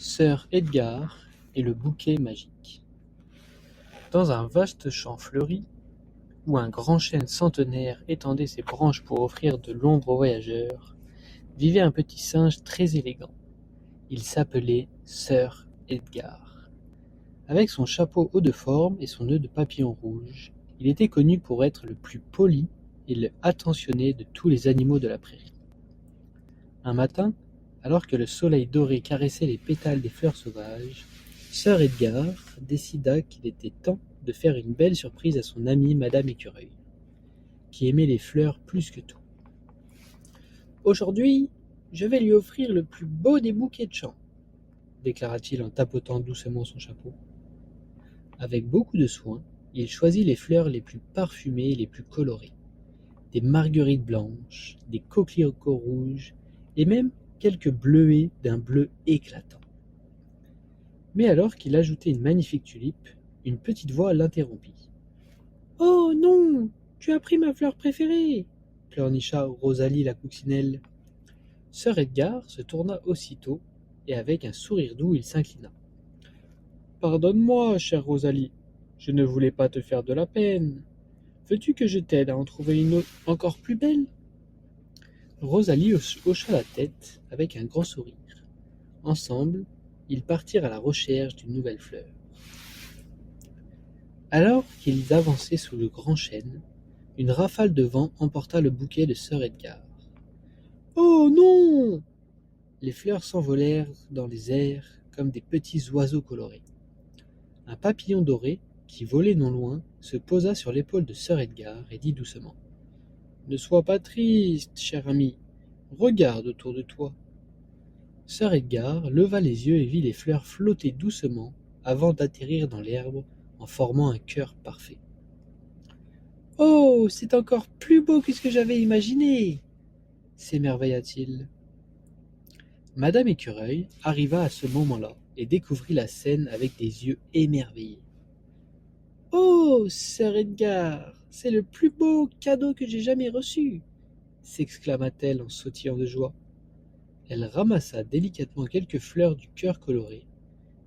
Sir Edgar et le bouquet magique. Dans un vaste champ fleuri, où un grand chêne centenaire étendait ses branches pour offrir de l'ombre aux voyageurs, vivait un petit singe très élégant. Il s'appelait Sir Edgar. Avec son chapeau haut de forme et son nœud de papillon rouge, il était connu pour être le plus poli et le attentionné de tous les animaux de la prairie. Un matin, alors que le soleil doré caressait les pétales des fleurs sauvages, Sir Edgar décida qu'il était temps de faire une belle surprise à son amie Madame Écureuil, qui aimait les fleurs plus que tout. Aujourd'hui, je vais lui offrir le plus beau des bouquets de champs, déclara-t-il en tapotant doucement son chapeau. Avec beaucoup de soin, il choisit les fleurs les plus parfumées et les plus colorées, des marguerites blanches, des coquelicots rouges et même quelques bleuets d'un bleu éclatant. Mais alors qu'il ajoutait une magnifique tulipe, une petite voix l'interrompit. « Oh non, tu as pris ma fleur préférée !» pleurnicha Rosalie la coccinelle. Sir Edgar se tourna aussitôt et avec un sourire doux il s'inclina. « Pardonne-moi, chère Rosalie, je ne voulais pas te faire de la peine. Veux-tu que je t'aide à en trouver une autre encore plus belle ?» Rosalie hocha la tête avec un grand sourire. Ensemble, ils partirent à la recherche d'une nouvelle fleur. Alors qu'ils avançaient sous le grand chêne, une rafale de vent emporta le bouquet de Sir Edgar. « Oh non !» Les fleurs s'envolèrent dans les airs comme des petits oiseaux colorés. Un papillon doré, qui volait non loin, se posa sur l'épaule de Sir Edgar et dit doucement « Ne sois pas triste, cher ami, regarde autour de toi. » Sir Edgar leva les yeux et vit les fleurs flotter doucement avant d'atterrir dans l'herbe en formant un cœur parfait. « Oh, c'est encore plus beau que ce que j'avais imaginé !» s'émerveilla-t-il. Madame Écureuil arriva à ce moment-là et découvrit la scène avec des yeux émerveillés. « Oh, Sir Edgar, c'est le plus beau cadeau que j'ai jamais reçu !» s'exclama-t-elle en sautillant de joie. Elle ramassa délicatement quelques fleurs du cœur coloré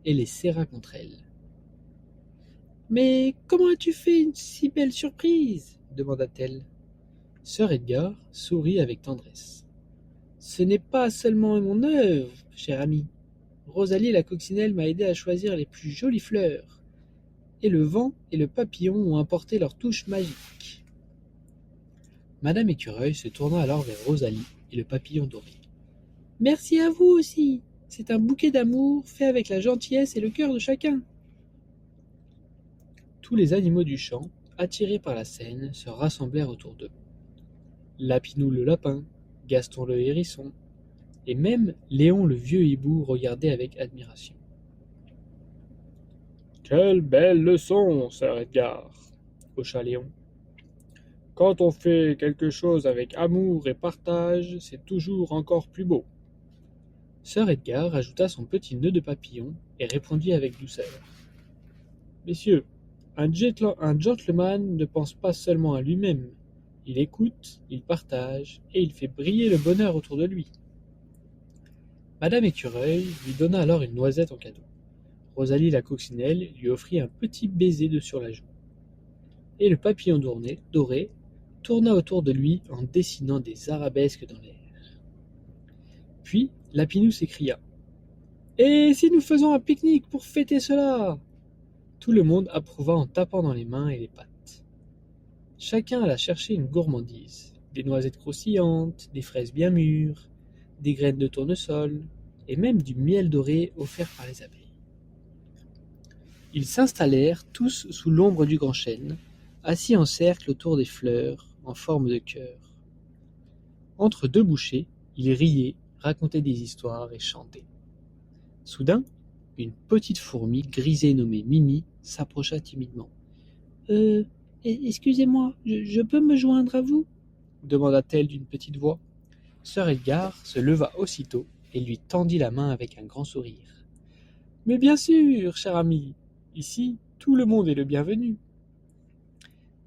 et les serra contre elle. « Mais comment as-tu fait une si belle surprise ?» demanda-t-elle. Sir Edgar sourit avec tendresse. « Ce n'est pas seulement mon œuvre, cher ami. Rosalie la coccinelle m'a aidé à choisir les plus jolies fleurs, et le vent et le papillon ont apporté leur touche magique. » Madame Écureuil se tourna alors vers Rosalie et le papillon doré. « Merci à vous aussi. C'est un bouquet d'amour fait avec la gentillesse et le cœur de chacun. » Tous les animaux du champ, attirés par la scène, se rassemblèrent autour d'eux. Lapinou le lapin, Gaston le hérisson, et même Léon le vieux hibou regardaient avec admiration. « Quelle belle leçon, Sir Edgar !» hocha Léon. « Quand on fait quelque chose avec amour et partage, c'est toujours encore plus beau. » Sir Edgar ajouta son petit nœud de papillon et répondit avec douceur. « Messieurs, un gentleman ne pense pas seulement à lui-même. Il écoute, il partage et il fait briller le bonheur autour de lui. » Madame Écureuil lui donna alors une noisette en cadeau. Rosalie la coccinelle lui offrit un petit baiser sur la joue. Et le papillon doré tourna autour de lui en dessinant des arabesques dans l'air. Puis Lapinou s'écria « Et si nous faisions un pique-nique pour fêter cela ?» Tout le monde approuva en tapant dans les mains et les pattes. Chacun alla chercher une gourmandise, des noisettes croustillantes, des fraises bien mûres, des graines de tournesol et même du miel doré offert par les abeilles. Ils s'installèrent tous sous l'ombre du grand chêne, assis en cercle autour des fleurs en forme de cœur. Entre deux bouchées, ils riaient, racontaient des histoires et chantaient. Soudain, une petite fourmi grisée nommée Mimi s'approcha timidement. « Excusez-moi, je peux me joindre à vous ?» demanda-t-elle d'une petite voix. Sir Edgar se leva aussitôt et lui tendit la main avec un grand sourire. « Mais bien sûr, cher ami, ici, tout le monde est le bienvenu. »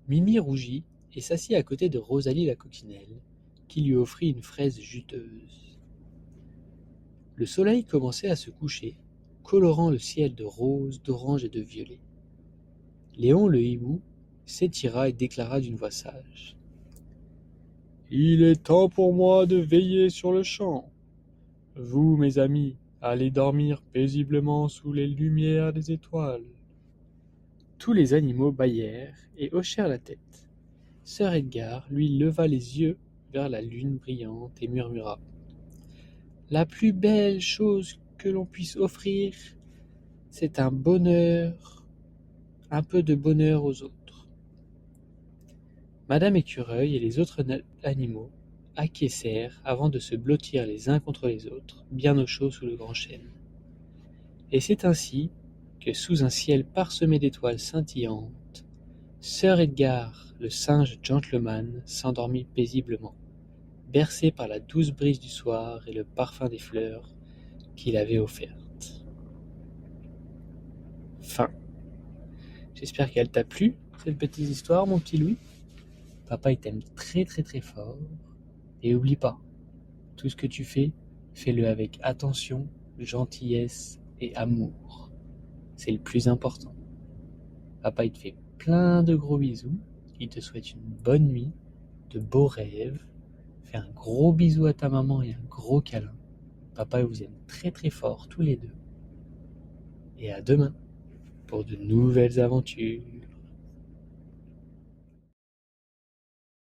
Mimi rougit et s'assit à côté de Rosalie la coccinelle, qui lui offrit une fraise juteuse. Le soleil commençait à se coucher colorant le ciel de rose, d'orange et de violet. Léon le hibou s'étira et déclara d'une voix sage. Il est temps pour moi de veiller sur le champ. Vous, mes amis, allez dormir paisiblement sous les lumières des étoiles. Tous les animaux bâillèrent et hochèrent la tête. Sœur Edgar lui leva les yeux vers la lune brillante et murmura. La plus belle chose que l'on puisse offrir, c'est un peu de bonheur aux autres. Madame Écureuil et les autres animaux acquiescèrent avant de se blottir les uns contre les autres, bien au chaud sous le grand chêne. Et c'est ainsi que, sous un ciel parsemé d'étoiles scintillantes, Sir Edgar, le singe gentleman, s'endormit paisiblement, bercé par la douce brise du soir et le parfum des fleurs qu'il avait offertes. Fin. J'espère qu'elle t'a plu, cette petite histoire, mon petit Louis. Papa, il t'aime très très très fort. Et oublie pas, tout ce que tu fais, fais-le avec attention, gentillesse et amour. C'est le plus important. Papa, il te fait plein de gros bisous. Il te souhaite une bonne nuit, de beaux rêves. Fais un gros bisou à ta maman et un gros câlin. Papa, il vous aime très très fort tous les deux. Et à demain pour de nouvelles aventures.